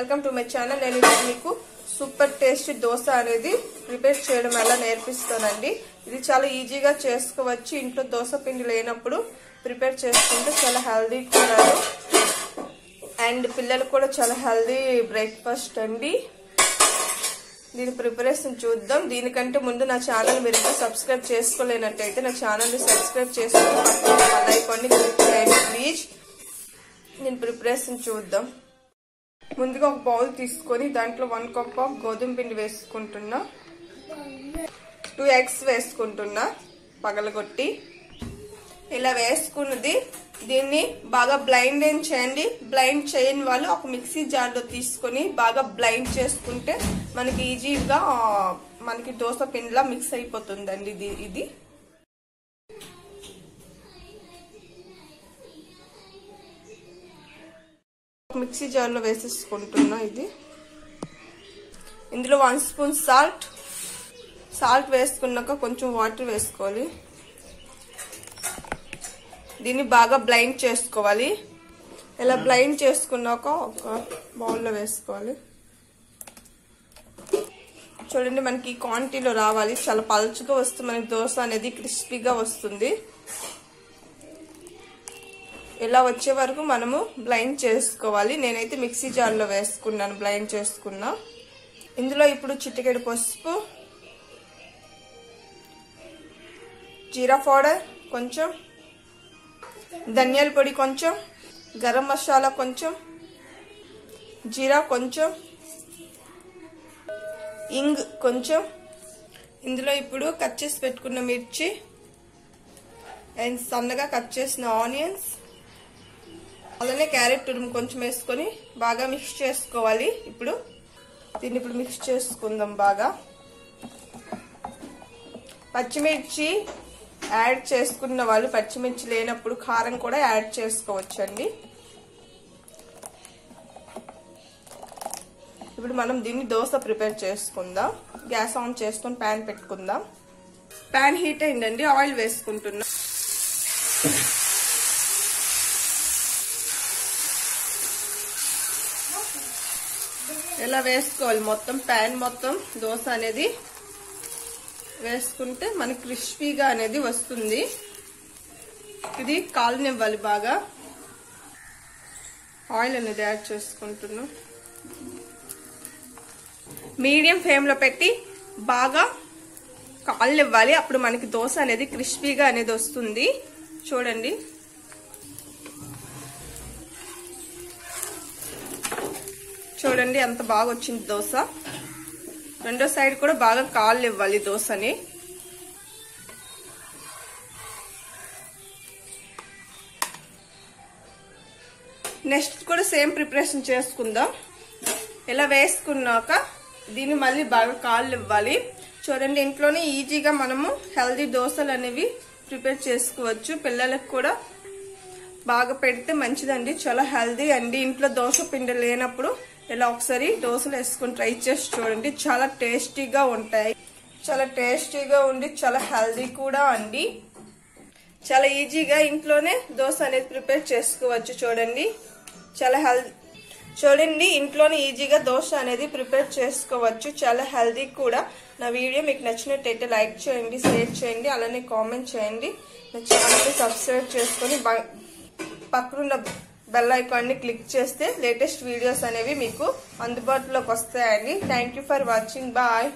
Welcome to my channel. నేను ఇప్పుడు మీకు సూపర్ టేస్టీ దోశ అనేది ప్రిపేర్ చేయడం ఎలా నేర్పిస్తానండి. ఇది చాలా ఈజీగా చేసుకోవచ్చు. ఇంట్లో దోశ పిండి లేనప్పుడు ప్రిపేర్ చేసుకుంటే చాలా హెల్దీ కూడా అండ్ పిల్లలకు కూడా చాలా హెల్దీ బ్రేక్ఫాస్ట్ అండి. దీని ప్రిపరేషన్ చూద్దాం. దీనికంటే ముందు నా ఛానల్ మీరు ఇంకా సబ్స్క్రైబ్ చేసుకోలేనట్టయితే నా ఛానల్ని సబ్స్క్రైబ్ చేసుకుని పక్కన బెల్ ఐకాన్ని క్లిక్ చేయండి ప్లీజ్. నేను ప్రిపరేషన్ చూద్దాం. ముందుగా ఒక బౌల్ తీసుకొని దాంట్లో 1 కప్ ఆఫ్ గోధుమ పిండి వేసుకుంటున్నా. 2 eggs వేసుకుంటున్నా పగలగొట్టి. ఇలా వేసుకున్నది దీన్ని బాగా బ్లైండ్ చేయండి. బ్లైండ్ చేయని వాళ్ళు ఒక మిక్సీ జార్లో తీసుకొని బాగా బ్లైండ్ చేసుకుంటే మనకి ఈజీగా మనకి దోశ పిండిలా మిక్స్ అయిపోతుందండి. ఇది మిక్సీ జార్లో వేసేసుకుంటున్నా. ఇందులో 1 స్పూన్ సాల్ట్ వేసుకున్నాక కొంచెం వాటర్ వేసుకోవాలి. దీన్ని బాగా బ్లైండ్ చేసుకోవాలి. ఇలా బ్లైండ్ చేసుకున్నాక ఒక బౌల్లో వేసుకోవాలి. చూడండి మనకి ఈ క్వాంటిటీలో రావాలి. చాలా పలుచగా వస్తుంది మనకి దోశ అనేది, క్రిస్పీగా వస్తుంది. ఇలా వచ్చే వరకు మనము బ్లైండ్ చేసుకోవాలి. నేనైతే మిక్సీ జార్లో వేసుకున్నాను, బ్లైండ్ చేసుకున్నా. ఇందులో ఇప్పుడు చిటికెడు పసుపు, జీరా పౌడర్ కొంచెం, ధనియాల పొడి కొంచెం, గరం మసాలా కొంచెం, జీరా కొంచెం, ఇంగ్ కొంచెం. ఇందులో ఇప్పుడు కట్ చేసి పెట్టుకున్న మిర్చి అండ్ సన్నగా కట్ చేసిన ఆనియన్స్, అలానే క్యారెట్ తురుము కొంచెం వేసుకొని బాగా మిక్స్ చేసుకోవాలి. దీన్ని మిక్స్ చేసుకుందాం బాగా. పచ్చిమిర్చి యాడ్ చేసుకున్న వాళ్ళు పచ్చిమిర్చి లేనప్పుడు కారం కూడా యాడ్ చేసుకోవచ్చండి. ఇప్పుడు మనం దీన్ని దోశ ప్రిపేర్ చేసుకుందాం. గ్యాస్ ఆన్ చేసుకొని ప్యాన్ పెట్టుకుందాం. ప్యాన్ హీట్ అయిందండి. ఆయిల్ వేసుకుంటున్నాం. ఇలా వేసుకోవాలి మొత్తం, ప్యాన్ మొత్తం దోశ అనేది వేసుకుంటే మనకి క్రిస్పీగా అనేది వస్తుంది. ఇది కాలనివ్వాలి బాగా. ఆయిల్ అనేది యాడ్ చేసుకుంటున్నాం. మీడియం ఫ్లేమ్లో పెట్టి బాగా కాలనివ్వాలి. అప్పుడు మనకి దోశ అనేది క్రిస్పీగా అనేది వస్తుంది. చూడండి చూడండి ఎంత బాగా వచ్చింది దోశ. రెండో సైడ్ కూడా బాగా కాలనివ్వాలి దోశని. నెక్స్ట్ కూడా సేమ్ ప్రిపరేషన్ చేసుకుందాం. ఇలా వేసుకున్నాక దీన్ని మళ్ళీ బాగా కాలనివ్వాలి. చూడండి ఇంట్లోనే ఈజీగా మనము హెల్దీ దోశలు అనేవి ప్రిపేర్ చేసుకోవచ్చు. పిల్లలకు కూడా బాగా పెడితే మంచిదండి, చాలా హెల్దీ అండి. ఇంట్లో దోశ పిండి లేనప్పుడు ఇలా ఒకసారి దోశలు వేసుకుని ట్రై చేసి చూడండి. చాలా టేస్టీగా ఉంటాయి, చాలా టేస్టీగా ఉండి చాలా హెల్దీ కూడా అండి. చాలా ఈజీగా ఇంట్లోనే దోశ అనేది ప్రిపేర్ చేసుకోవచ్చు. చూడండి చాలా చూడండి ఇంట్లోనే ఈజీగా దోశ అనేది ప్రిపేర్ చేసుకోవచ్చు, చాలా హెల్దీ కూడా. నా వీడియో మీకు నచ్చినట్టయితే లైక్ చేయండి, షేర్ చేయండి, అలానే కామెంట్ చేయండి. నా ఛానల్ని సబ్స్క్రైబ్ చేసుకొని పక్కనున్న బెల్ ఐకాన్ని క్లిక్ చేస్తే లేటెస్ట్ వీడియోస్ అనేవి మీకు అందుబాటులోకి వస్తాయండి. Thank you for watching. Bye.